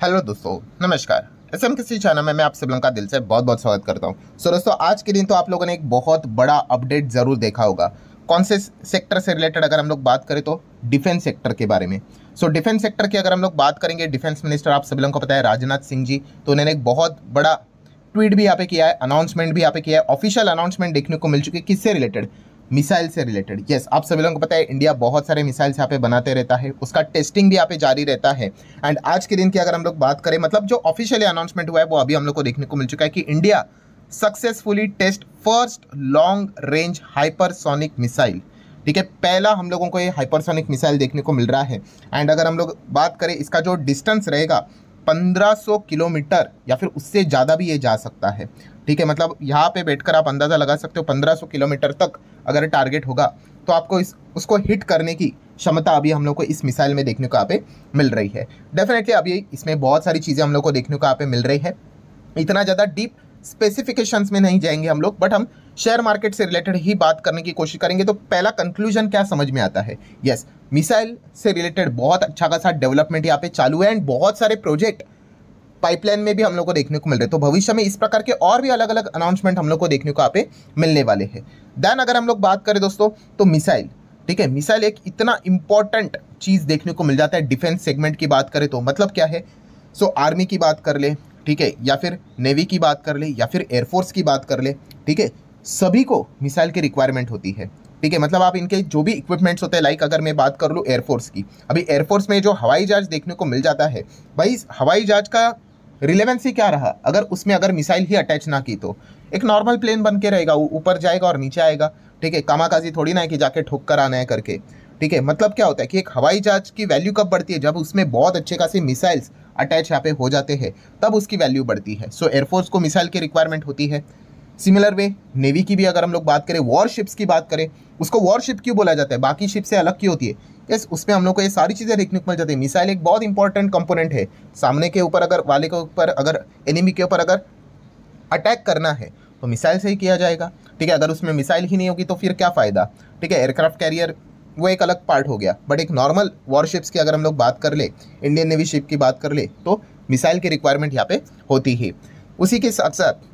Hello दोस्तों, नमस्कार। SM किसी चैनल में मैं आप सब लोगों का दिल से बहुत बहुत स्वागत करता हूं। दोस्तों, आज के दिन तो आप लोगों ने एक बहुत बड़ा अपडेट जरूर देखा होगा। कौन से सेक्टर से रिलेटेड अगर हम लोग बात करें तो डिफेंस सेक्टर के बारे में। डिफेंस सेक्टर की अगर हम लोग बात करेंगे, डिफेंस मिनिस्टर आप सब लोगों को पता है राजनाथ सिंह जी, तो उन्होंने एक बहुत बड़ा ट्वीट भी यहाँ पे किया है, अनाउंसमेंट भी यहाँ पे किया है। ऑफिशियल अनाउंसमेंट देखने को मिल चुकी है, किससे रिलेटेड? मिसाइल से रिलेटेड। यस, आप सभी लोगों को पता है इंडिया बहुत सारे मिसाइल्स यहाँ पे बनाते रहता है, उसका टेस्टिंग भी यहाँ पे जारी रहता है। एंड आज के दिन की अगर हम लोग बात करें, मतलब जो ऑफिशियली अनाउंसमेंट हुआ है वो अभी हम लोग को देखने को मिल चुका है कि India successfully test first long range hypersonic missile. ठीक है, पहला हम लोगों को ये हाइपरसोनिक मिसाइल देखने को मिल रहा है। एंड अगर हम लोग बात करें, इसका जो डिस्टेंस रहेगा 1500 किलोमीटर या फिर उससे ज़्यादा भी ये जा सकता है। ठीक है, मतलब यहाँ पे बैठकर आप अंदाज़ा लगा सकते हो 1500 किलोमीटर तक अगर टारगेट होगा तो आपको उसको हिट करने की क्षमता अभी हम लोग को इस मिसाइल में देखने को यहाँ पे मिल रही है। डेफिनेटली अभी इसमें बहुत सारी चीज़ें हम लोग को देखने को यहाँ पे मिल रही है। इतना ज़्यादा डीप स्पेसिफिकेशंस में नहीं जाएंगे हम लोग, बट हम शेयर मार्केट से रिलेटेड ही बात करने की कोशिश करेंगे। तो पहला कंक्लूजन क्या समझ में आता है? यस, मिसाइल से रिलेटेड बहुत अच्छा खासा डेवलपमेंट यहाँ पे चालू है एंड बहुत सारे प्रोजेक्ट पाइपलाइन में भी हम लोग को देखने को मिल रहे हैं। तो भविष्य में इस प्रकार के और भी अलग अलग अनाउंसमेंट हम लोग को देखने को यहाँ पे मिलने वाले हैं। देन अगर हम लोग बात करें दोस्तों, तो मिसाइल, ठीक है, मिसाइल एक इतना इंपॉर्टेंट चीज़ देखने को मिल जाता है डिफेंस सेगमेंट की बात करें तो। मतलब क्या है? आर्मी की बात कर ले, ठीक है, या फिर नेवी की बात कर ले, या फिर एयरफोर्स की बात कर ले, ठीक है, सभी को मिसाइल की रिक्वायरमेंट होती है। ठीक है, मतलब आप इनके जो भी इक्विपमेंट्स होते हैं, लाइक अगर मैं बात कर लूँ एयरफोर्स की, अभी एयरफोर्स में जो हवाई जहाज देखने को मिल जाता है, भाई हवाई जहाज का रिलेवेंसी क्या रहा अगर उसमें अगर मिसाइल ही अटैच ना की तो? एक नॉर्मल प्लेन बन के रहेगा, ऊपर जाएगा और नीचे आएगा। ठीक है, कामाकाजी थोड़ी ना है कि जाके ठोक कर आना है करके। ठीक है, मतलब क्या होता है कि एक हवाई जहाज की वैल्यू कब बढ़ती है? जब उसमें बहुत अच्छे खासे मिसाइल्स अटैच यहाँ पे हो जाते हैं, तब उसकी वैल्यू बढ़ती है। एयरफोर्स को मिसाइल की रिक्वायरमेंट होती है। सिमिलर वे नेवी की भी अगर हम लोग बात करें, वॉरशिप्स की बात करें, उसको वॉरशिप क्यों बोला जाता है? बाकी शिप से अलग क्यों होती है? यस, उसमें हम लोग को ये सारी चीज़ें देखने को मिल जाती है। मिसाइल एक बहुत इंपॉर्टेंट कंपोनेंट है। सामने के ऊपर अगर वाले के ऊपर अगर एनिमी के ऊपर अगर अटैक करना है तो मिसाइल से ही किया जाएगा। ठीक है, अगर उसमें मिसाइल ही नहीं होगी तो फिर क्या फ़ायदा? ठीक है, एयरक्राफ्ट कैरियर वो एक अलग पार्ट हो गया, बट एक नॉर्मल वॉरशिप्स की अगर हम लोग बात कर ले, इंडियन नेवी शिप की बात कर ले, तो मिसाइल की रिक्वायरमेंट यहाँ पे होती ही। उसी के साथ साथ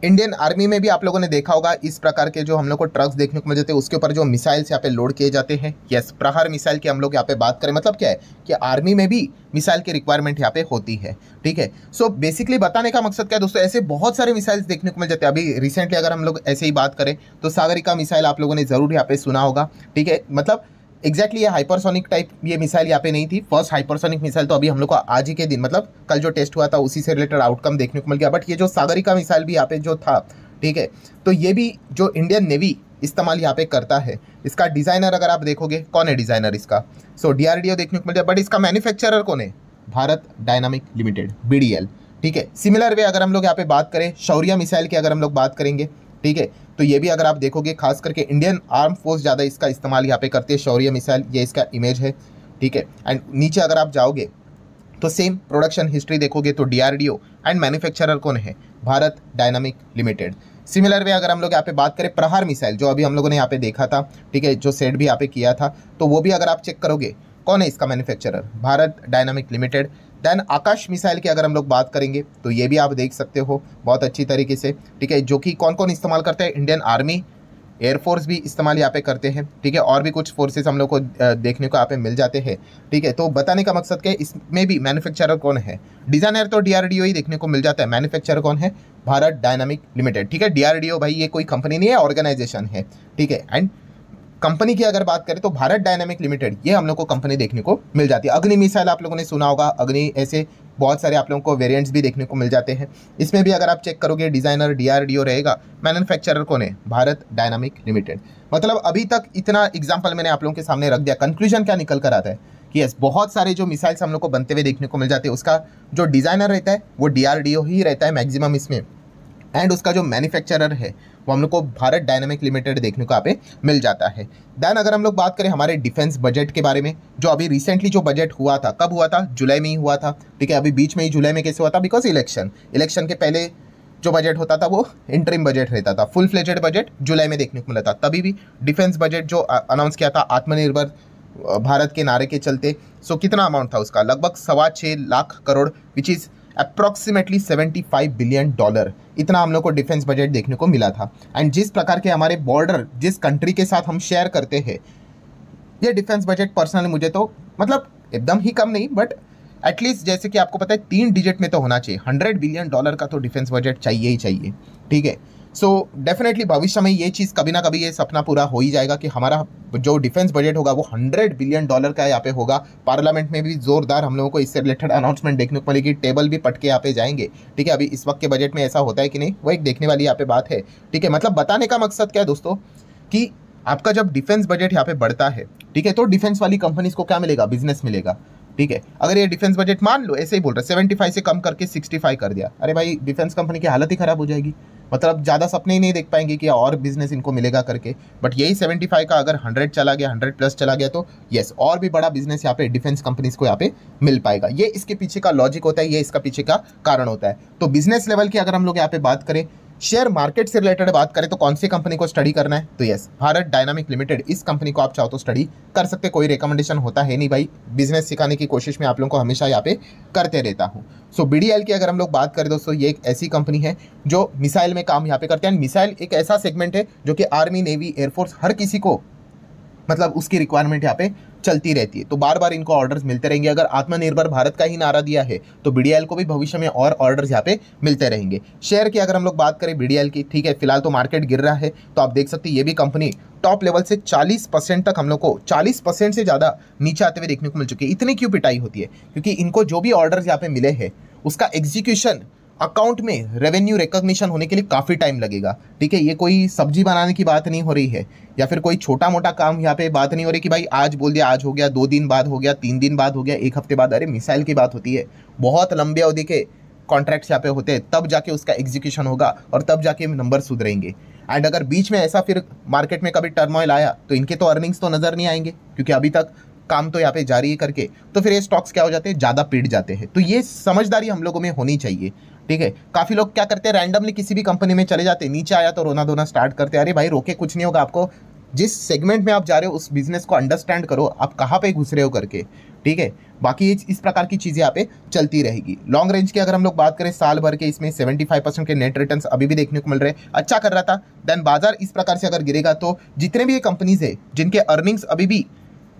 इंडियन आर्मी में भी आप लोगों ने देखा होगा इस प्रकार के जो हम लोग को ट्रक्स देखने को मिल जाते हैं, उसके ऊपर जो मिसाइल्स यहाँ पे लोड किए जाते हैं। यस, प्रहार मिसाइल की हम लोग यहाँ पे बात करें, मतलब क्या है कि आर्मी में भी मिसाइल की रिक्वायरमेंट यहाँ पे होती है। ठीक है, बेसिकली बताने का मकसद क्या है दोस्तों, ऐसे बहुत सारे मिसाइल्स देखने को मिल जाते हैं। अभी रिसेंटली अगर हम लोग ऐसे ही बात करें तो सागरिका मिसाइल आप लोगों ने जरूर यहाँ पे सुना होगा। ठीक है, मतलब एग्जैक्टली ये हाइपरसोनिक टाइप ये मिसाइल यहाँ पे नहीं थी। फर्स्ट हाइपरसोनिक मिसाइल तो अभी हम लोग को आज ही के दिन, मतलब कल जो टेस्ट हुआ था उसी से रिलेटेड आउटकम देखने को मिल गया। बट ये जो सागरिका मिसाइल भी यहाँ पे जो था, ठीक है, तो ये भी जो इंडियन नेवी इस्तेमाल यहाँ पे करता है, इसका डिज़ाइनर अगर आप देखोगे, कौन है डिज़ाइनर इसका? DRDO देखने को मिल जाए, बट इसका मैन्युफैक्चरर कौन है? Bharat dynamic limited, BDL। ठीक है, सिमिलर वे अगर हम लोग यहाँ पे बात करें शौर्य मिसाइल की अगर हम लोग बात करेंगे, ठीक है, तो ये भी अगर आप देखोगे खास करके इंडियन आर्म फोर्स ज़्यादा इसका इस्तेमाल यहाँ पे करती है, शौर्य मिसाइल, ये इसका इमेज है। ठीक है, एंड नीचे अगर आप जाओगे तो सेम प्रोडक्शन हिस्ट्री देखोगे तो DRDO एंड मैन्युफैक्चरर कौन है? Bharat dynamic limited. Similar way अगर हम लोग यहाँ पे बात करें प्रहार मिसाइल, जो अभी हम लोगों ने यहाँ पे देखा था, ठीक है, जो सेट भी यहाँ पे किया था, तो वो भी अगर आप चेक करोगे कौन है इसका manufacturer? Bharat dynamic limited. Then Akash missile की अगर हम लोग बात करेंगे तो ये भी आप देख सकते हो बहुत अच्छी तरीके से। ठीक है, जो कि कौन कौन इस्तेमाल करते हैं? इंडियन आर्मी, एयरफोर्स भी इस्तेमाल यहाँ पे करते हैं। ठीक है, और भी कुछ फोर्सेस हम लोग को देखने को यहाँ पे मिल जाते हैं। ठीक है, तो बताने का मकसद क्या है, इसमें भी मैन्युफैक्चरर कौन है? डिजाइनर तो DRDO ही देखने को मिल जाता है, मैन्युफैक्चरर कौन है? Bharat dynamic limited. ठीक है, DRDO भाई ये कोई कंपनी नहीं है, ऑर्गेनाइजेशन है। ठीक है, एंड कंपनी की अगर बात करें तो भारत डायनामिक लिमिटेड, ये हम लोग को कंपनी देखने को मिल जाती है। अग्नि मिसाइल आप लोगों ने सुना होगा, अग्नि, ऐसे बहुत सारे आप लोगों को वेरिएंट्स भी देखने को मिल जाते हैं। इसमें भी अगर आप चेक करोगे डिज़ाइनर DRDO रहेगा, मैन्युफैक्चरर कौन है? Bharat dynamic limited. मतलब अभी तक इतना एग्जाम्पल मैंने आप लोगों के सामने रख दिया। कंक्लूजन क्या निकल कर आता है कि यस, बहुत सारे जो मिसाइल्स हम लोग को बनते हुए देखने को मिल जाते हैं, उसका जो डिज़ाइनर रहता है वो DRDO ही रहता है मैक्सिमम इसमें, एंड उसका जो मैन्युफैक्चरर है वो हम लोग को भारत डायनामिक लिमिटेड देखने को यहाँ पे मिल जाता है। देन अगर हम लोग बात करें हमारे डिफेंस बजट के बारे में, जो अभी रिसेंटली जो बजट हुआ था, कब हुआ था? जुलाई में ही हुआ था। ठीक है, अभी बीच में ही जुलाई में कैसे हुआ था? बिकॉज इलेक्शन के पहले जो बजट होता था वो इंटरिम बजट रहता था। फुल फ्लेजेड बजट जुलाई में देखने को मिला था। तभी भी डिफेंस बजट जो अनाउंस किया था, आत्मनिर्भर भारत के नारे के चलते। सो कितना अमाउंट था उसका, लगभग 6.25 lakh crore, which is approximately $75 billion. इतना हम लोग को डिफेंस बजट देखने को मिला था। एंड जिस प्रकार के हमारे बॉर्डर जिस कंट्री के साथ हम शेयर करते हैं, ये डिफेंस बजट पर्सनली मुझे तो मतलब एकदम ही कम नहीं, बट एटलीस्ट जैसे कि आपको पता है 3 डिजिट में तो होना चाहिए। $100 बिलियन का तो डिफेंस बजट चाहिए ही चाहिए, ठीक है। सो डेफिनेटली भविष्य में ये चीज़ कभी ना कभी ये सपना पूरा हो ही जाएगा कि हमारा जो डिफेंस बजट होगा वो $100 बिलियन का यहाँ पे होगा। पार्लियामेंट में भी जोरदार हम लोगों को इससे रिलेटेड अनाउंसमेंट देखने को मिलेगी, टेबल भी पट के यहाँ पे जाएंगे, ठीक है। अभी इस वक्त के बजट में ऐसा होता है कि नहीं, वो एक देखने वाली यहाँ पे बात है, ठीक है। मतलब बताने का मकसद क्या है दोस्तों, कि आपका जब डिफेंस बजट यहाँ पे बढ़ता है, ठीक है, तो डिफेंस वाली कंपनीज को क्या मिलेगा, बिजनेस मिलेगा, ठीक है। अगर ये डिफेंस बजट मान लो ऐसे ही बोल रहे 75 से कम करके 65 कर दिया, अरे भाई डिफेंस कंपनी की हालत ही खराब हो जाएगी। मतलब ज़्यादा सपने ही नहीं देख पाएंगे कि और बिजनेस इनको मिलेगा करके। बट यही 75 का अगर 100 चला गया, 100 प्लस चला गया, तो यस और भी बड़ा बिजनेस यहाँ पे डिफेंस कंपनीज को यहाँ पे मिल पाएगा। ये इसके पीछे का लॉजिक होता है, ये इसका पीछे का कारण होता है। तो बिजनेस लेवल की अगर हम लोग यहाँ पे बात करें, शेयर मार्केट से रिलेटेड बात करें, तो कौन सी कंपनी को स्टडी करना है, तो यस भारत डायनामिक लिमिटेड, इस कंपनी को आप चाहो तो स्टडी कर सकते। कोई रिकमेंडेशन होता है नहीं भाई, बिजनेस सिखाने की कोशिश में आप लोगों को हमेशा यहाँ पे करते रहता हूँ। सो BDL की अगर हम लोग बात करें दोस्तों, ये एक ऐसी कंपनी है जो मिसाइल में काम यहाँ पे करते हैं। मिसाइल एक ऐसा सेगमेंट है जो कि आर्मी, नेवी, एयरफोर्स हर किसी को मतलब उसकी रिक्वायरमेंट यहाँ पे चलती रहती है। तो बार बार इनको ऑर्डर्स मिलते रहेंगे। अगर आत्मनिर्भर भारत का ही नारा दिया है तो BDL को भी भविष्य में और ऑर्डर्स यहाँ पे मिलते रहेंगे। शेयर की अगर हम लोग बात करें BDL की, ठीक है, फिलहाल तो मार्केट गिर रहा है, तो आप देख सकते हैं ये भी कंपनी टॉप लेवल से 40% तक हम लोग को 40% से ज़्यादा नीचे आते हुए देखने को मिल चुकी है। इतनी क्यों पिटाई होती है, क्योंकि इनको जो भी ऑर्डर्स यहाँ पे मिले हैं उसका एग्जीक्यूशन अकाउंट में रेवेन्यू रिकॉग्निशन होने के लिए काफ़ी टाइम लगेगा, ठीक है। ये कोई सब्जी बनाने की बात नहीं हो रही है, या फिर कोई छोटा मोटा काम यहाँ पे बात नहीं हो रही कि भाई आज बोल दिया आज हो गया, 2 दिन बाद हो गया, 3 दिन बाद हो गया, 1 हफ्ते बाद। अरे मिसाइल की बात होती है, बहुत लंबी अवधि के कॉन्ट्रैक्ट्स यहाँ पे होते हैं, तब जाके उसका एग्जीक्यूशन होगा और तब जाके नंबर सुधरेंगे। एंड अगर बीच में ऐसा फिर मार्केट में कभी टर्मोइल आया तो इनके तो अर्निंग्स तो नज़र नहीं आएंगे, क्योंकि अभी तक काम तो यहाँ पे जारी है करके, तो फिर ये स्टॉक्स क्या हो जाते हैं, ज़्यादा पिट जाते हैं। तो ये समझदारी हम लोगों में होनी चाहिए, ठीक है। काफ़ी लोग क्या करते हैं, रैंडमली किसी भी कंपनी में चले जाते हैं, नीचे आया तो रोना धोना स्टार्ट करते हैं। अरे भाई रोके कुछ नहीं होगा, आपको जिस सेगमेंट में आप जा रहे हो उस बिजनेस को अंडरस्टैंड करो, आप कहाँ पे घुस रहे हो करके, ठीक है। बाकी इस प्रकार की चीज़ें यहाँ पे चलती रहेगी। लॉन्ग रेंज की अगर हम लोग बात करें, साल भर के इसमें 75% के नेट रिटर्न्स अभी भी देखने को मिल रहे हैं, अच्छा कर रहा था। देन बाजार इस प्रकार से अगर गिरेगा तो जितने भी ये कंपनीज है जिनके अर्निंग्स अभी भी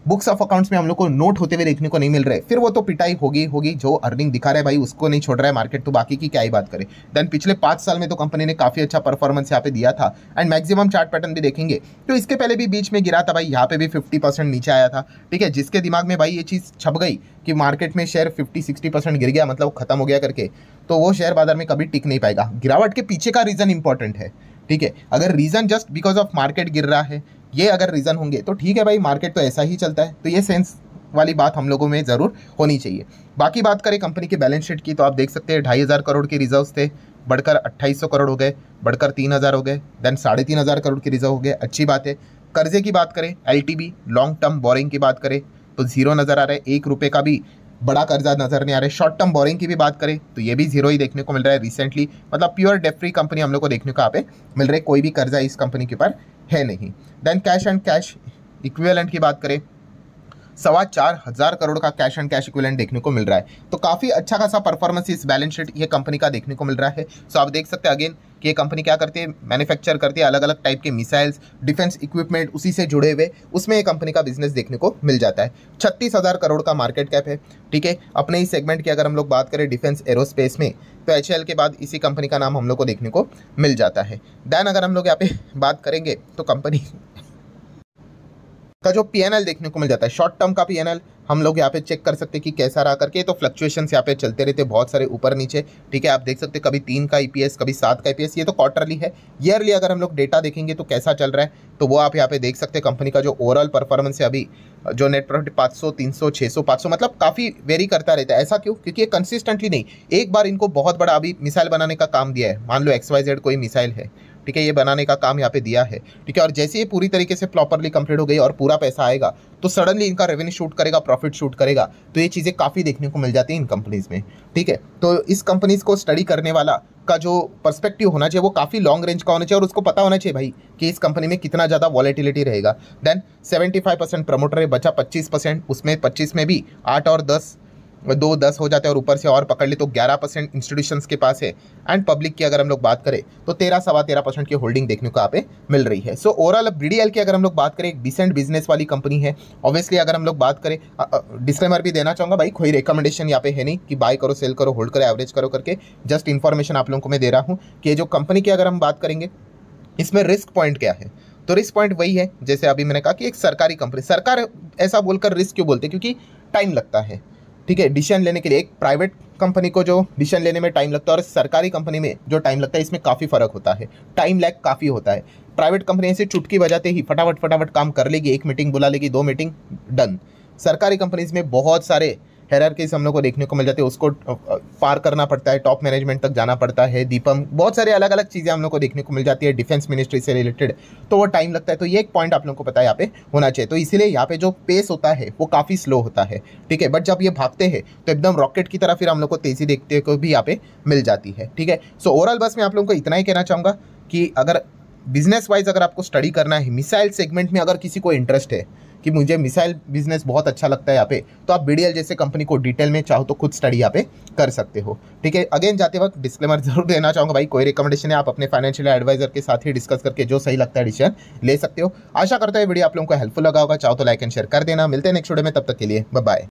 बुक्स ऑफ अकाउंट्स में हम लोग को नोट होते हुए देखने को नहीं मिल रहे, फिर वो तो पिटाई होगी। जो अर्निंग दिखा रहा है भाई उसको नहीं छोड़ रहा है मार्केट, तो बाकी की क्या ही बात करें। देन पिछले 5 साल में तो कंपनी ने काफ़ी अच्छा परफॉर्मेंस यहाँ पे दिया था। एंड मैक्सिमम चार्ट पैटर्न भी देखेंगे तो इसके पहले भी बीच में गिरा था भाई, यहाँ पे भी 50% नीचे आया था, ठीक है। जिसके दिमाग में भाई ये चीज़ छप गई कि मार्केट में शेयर 50-60% गिर गया मतलब खत्म हो गया करके, तो वो शेयर बाजार में कभी टिक नहीं पाएगा। गिरावट के पीछे का रीज़न इंपॉर्टेंट है, ठीक है। अगर reason just because of market गिर रहा है ये अगर रीज़न होंगे तो ठीक है भाई, मार्केट तो ऐसा ही चलता है। तो ये सेंस वाली बात हम लोगों में ज़रूर होनी चाहिए। बाकी बात करें कंपनी के बैलेंस शीट की, तो आप देख सकते हैं 2500 करोड़ के रिजर्व्स थे, बढ़कर 2800 करोड़ हो गए, बढ़कर 3000 हो गए, देन 3500 करोड़ के रिजर्व हो गए, अच्छी बात है। कर्जे की बात करें, LTV लॉन्ग टर्म बोरिंग की बात करें तो 0 नज़र आ रहा है, 1 रुपये का भी बड़ा कर्जा नजर नहीं आ रहा है। शॉर्ट टर्म बोरिंग की भी बात करें तो ये भी 0 ही देखने को मिल रहा है रिसेंटली, मतलब प्योर डेट फ्री कंपनी हम लोग को देखने को यहाँ पे मिल रहा है, कोई भी कर्जा इस कंपनी के ऊपर है नहीं। Then cash and cash equivalent की बात करें, 4,2500 करोड़ का कैश एंड कैश इक्विवेलेंट देखने को मिल रहा है, तो काफ़ी अच्छा खासा परफॉर्मेंस इस बैलेंस शीट ये कंपनी का देखने को मिल रहा है। सो आप देख सकते हैं अगेन कि ये कंपनी क्या करती है, मैन्युफैक्चर करती है अलग अलग टाइप के मिसाइल्स, डिफेंस इक्विपमेंट उसी से जुड़े हुए, उसमें ये कंपनी का बिजनेस देखने को मिल जाता है। 36,000 करोड़ का मार्केट कैप है, ठीक है। अपने ही सेगमेंट की अगर हम लोग बात करें डिफेंस एरोस्पेस में, तो HAL के बाद इसी कंपनी का नाम हम लोग को देखने को मिल जाता है। देन अगर हम लोग यहाँ पे बात करेंगे तो कंपनी का जो PNL देखने को मिल जाता है, शॉर्ट टर्म का PNL हम लोग यहाँ पे चेक कर सकते हैं कि कैसा रहा करके, तो फ्लक्चुएशंस यहाँ पे चलते रहते बहुत सारे ऊपर नीचे, ठीक है। आप देख सकते हैं कभी 3 का EPS, कभी 7 का EPS, ये तो क्वार्टरली है। ईयरली अगर हम लोग डेटा देखेंगे तो कैसा चल रहा है, तो वो आप यहाँ पे देख सकते हैं कंपनी का जो ओवरऑल परफॉर्मेंस है अभी, जो नेट प्रॉफिट 500, 300, 600, 500, मतलब काफ़ी वेरी करता रहता है। ऐसा क्यों, क्योंकि ये कंसिस्टेंटली नहीं, एक बार इनको बहुत बड़ा अभी मिसाइल बनाने का काम दिया है, मान लो XYZ कोई मिसाइल है, ठीक है, ये बनाने का काम यहाँ पे दिया है, ठीक है। और जैसे ये पूरी तरीके से प्रॉपरली कंप्लीट हो गई और पूरा पैसा आएगा तो सडनली इनका रेवेन्यू शूट करेगा, प्रॉफिट शूट करेगा, तो ये चीज़ें काफ़ी देखने को मिल जाती हैं इन कंपनीज़ में, ठीक है। तो इस कंपनीज़ को स्टडी करने वाला का जो पर्सपेक्टिव होना चाहिए वो काफ़ी लॉन्ग रेंज का होना चाहिए और उसको पता होना चाहिए भाई कि इस कंपनी में कितना ज़्यादा वॉलेटिलिटी रहेगा। देन 75% प्रमोटर है, बचा 25%, उसमें 25 में भी 8 और 10 दो 10 हो जाते हैं और ऊपर से और पकड़ ले तो 11% इंस्टीट्यूशंस के पास है। एंड पब्लिक की अगर हम लोग बात करें तो 13-13.25% की होल्डिंग देखने को यहाँ पे मिल रही है। सो ओवरऑल अब BDL की अगर हम लोग बात करें, एक डिसेंट बिजनेस वाली कंपनी है। ऑब्वियसली अगर हम लोग बात करें, डिस्क्लेमर भी देना चाहूँगा भाई, कोई रिकमेंडेशन यहाँ पे है नहीं कि बाय करो, सेल करो, होल्ड करो, एवरेज करो करके, जस्ट इन्फॉर्मेशन आप लोगों को मैं दे रहा हूँ कि जो कंपनी की अगर हम बात करेंगे इसमें रिस्क पॉइंट क्या है। तो रिस्क पॉइंट वही है जैसे अभी मैंने कहा कि एक सरकारी कंपनी, सरकार ऐसा बोलकर रिस्क क्यों बोलते हैं, क्योंकि टाइम लगता है, ठीक है, डिसीजन लेने के लिए। एक प्राइवेट कंपनी को जो डिसीजन लेने में टाइम लगता है और सरकारी कंपनी में जो टाइम लगता है, इसमें काफ़ी फर्क होता है, टाइम लैग काफ़ी होता है। प्राइवेट कंपनी से चुटकी बजाते ही फटाफट काम कर लेगी, 1 मीटिंग बुला लेगी, 2 मीटिंग डन। सरकारी कंपनीज में बहुत सारे हायरार्कीज हम लोग को देखने को मिल जाती है, उसको पार करना पड़ता है, टॉप मैनेजमेंट तक जाना पड़ता है, दीपम, बहुत सारे अलग अलग चीज़ें हम लोग को देखने को मिल जाती है डिफेंस मिनिस्ट्री से रिलेटेड, तो वो टाइम लगता है। तो ये एक पॉइंट आप लोगों को पता है यहाँ पे होना चाहिए। तो इसीलिए यहाँ पे जो पेस होता है वो काफ़ी स्लो होता है, ठीक है, बट जब ये भागते हैं तो एकदम रॉकेट की तरह फिर हम लोग को तेज़ी देखते को भी यहाँ पे मिल जाती है, ठीक है। सो ओवरऑल बस मैं आप लोगों को इतना ही कहना चाहूँगा कि अगर बिजनेस वाइज अगर आपको स्टडी करना है, मिसाइल सेगमेंट में अगर किसी को इंटरेस्ट है कि मुझे मिसाइल बिजनेस बहुत अच्छा लगता है यहाँ पे, तो आप BDL जैसे कंपनी को डिटेल में चाहो तो खुद स्टडी यहाँ पे कर सकते हो, ठीक है। अगेन जाते वक्त डिस्क्लेमर जरूर देना चाहूँगा भाई, कोई रिकमेंडेशन है, आप अपने फाइनेंशियल एडवाइजर के साथ ही डिस्कस करके जो सही लगता है डिसीजन ले सकते हो। आशा करता है वीडियो आप लोगों को हेल्पफुल लगा होगा, चाहो तो लाइक एंड शेयर कर देना। मिलते हैं नेक्स्ट वीडियो में, तब तक के लिए बाय बाय।